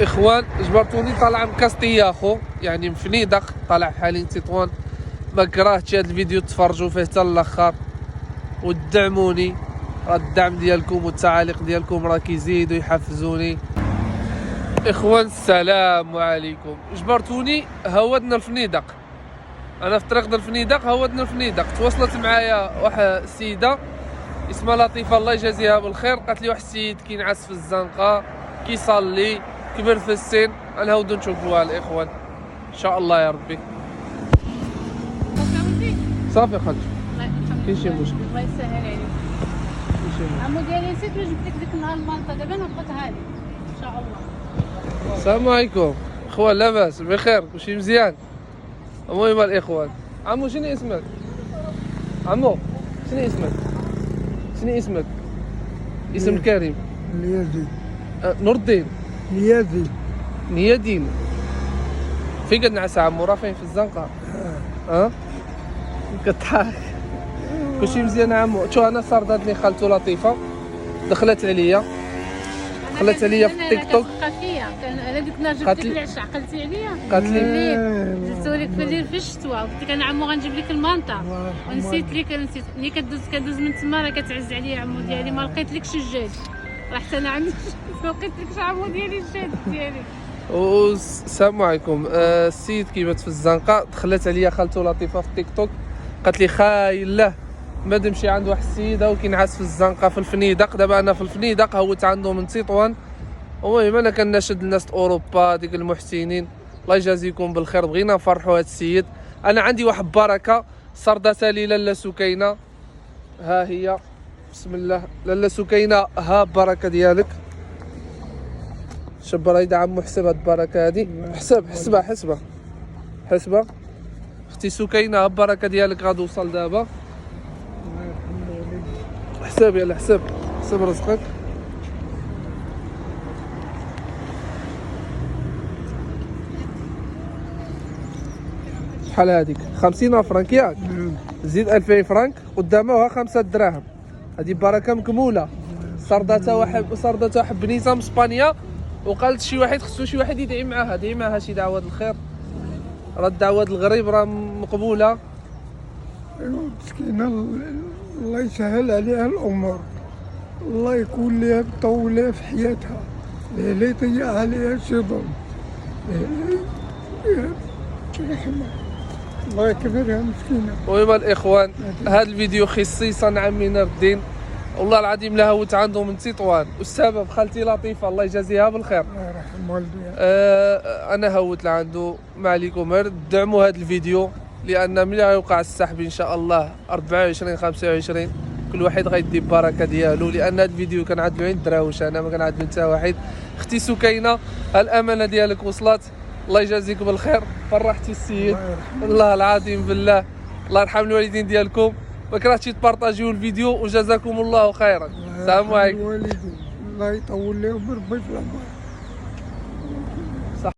اخوان جبرتوني طالع من كاستياخو، يعني من فنيدق، طالع حاليا تطوان. ما كرهتش هذا الفيديو تفرجوا فيه حتى الاخر وتدعموني، راه الدعم ديالكم والتعاليق ديالكم راه كيزيدوا يحفزوني. اخوان السلام عليكم. جبرتوني هودنا الفنيدق، انا في طريق الفنيدق، هودنا الفنيدق. تواصلت معايا واحد السيده اسمها لطيفه الله يجازيها بالخير، قالت لي واحد السيد كينعس في الزنقه كيصلي كبر في السن، غنهودو نشوفوها الاخوان ان شاء الله يا ربي. صافي خرج كاين شي مشكل. الله يسهل عليك. عمو ديالي نسيت جبت لك ديك النهار المالطه، دابا نبقتها لك ان شاء الله. السلام عليكم اخوان، لاباس بخير كلشي مزيان؟ المهم الاخوان، عمو شنو اسمك؟ عمو شنو اسمك؟ شنو اسمك؟ اسم الكريم؟ نيازي. نور الدين. نيازي. نيادين. فين كتنعس عمو؟ راه فين؟ في الزنقه؟ كضحك. كلشي مزيان عمو؟ شو انا صردات لي خالته لطيفه، دخلت عليا في التيك توك، انا ديك النهار جبت لك العشاء عقلتي عليا، قالت لي درتو لك في الليل في الشتوى، قلت لك انا عمو غنجيب لك المانطه ونسيت لك. ملي كدوز من تما راه كتعز عليا عمو ديالي، ما لقيت لكش الجاد، راه حتى انا عندي ما لقيت لكش عمو ديالي الجاد ديالي. السلام عليكم. السيد كيبات في الزنقه، دخلت عليا خالته لطيفه في التيك توك، قالت لي خايله ما نمشي عند واحد السيده وكينعس في الزنقه في الفنيدق. دابا انا في الفنيدق، هوت عنده من تطوان. المهم انا كناشد الناس اوروبا ديك المحسنين، الله يجازيكم بالخير، بغينا نفرحوا هذا السيد. انا عندي واحد بركه صردتها لي لاله سكينه، ها هي بسم الله لاله سكينه، ها بركه ديالك. شبر هيدا عمو، حسب هاد البركه هادي، حسبها اختي سكينه، ها البركه ديالك غادي توصل دابا. حساب يلا حساب رزقك. شحال هذيك؟ 50 فرانك ياك؟ زيد 2000 فرانك قدامها 5 دراهم. هذه بركه مكموله. صردتها واحد بنيته من اسبانيا، وقالت شي واحد خصو شي واحد يدعي معاها، دعي معاها شي دعوه الخير، راه الدعوه الغريب راه مقبوله. مسكينه الله يسهل عليها الامور، الله يكون لها طولة في حياتها، لا يضيع عليها شي ظلم، رحمة الله يكبرها مسكينه. المهم الاخوان، هذا الفيديو خصيصا عمي نور الدين، والله العظيم لا هوت عنده من تطوان، والسبب خالتي لطيفه الله يجازيها بالخير. الله يرحم والديها. انا هوت لعنده. ما عليكم غير دعموا هذا الفيديو، لان ملي غيوقع السحب ان شاء الله 24 25 كل واحد غيدي البركه ديالو، لان هذا الفيديو كنعدلو عند دراوش، انا ما كنعدلو حتى واحد. اختي سكينه الامانه ديالك وصلت، الله يجازيك بالخير، فرحتي السيد الله العظيم بالله. الله يرحم الوالدين ديالكم، ما كرهتش تبارطاجيو الفيديو، وجزاكم الله خيرا. السلام عليكم. الله يطول لهم ربي في العمر.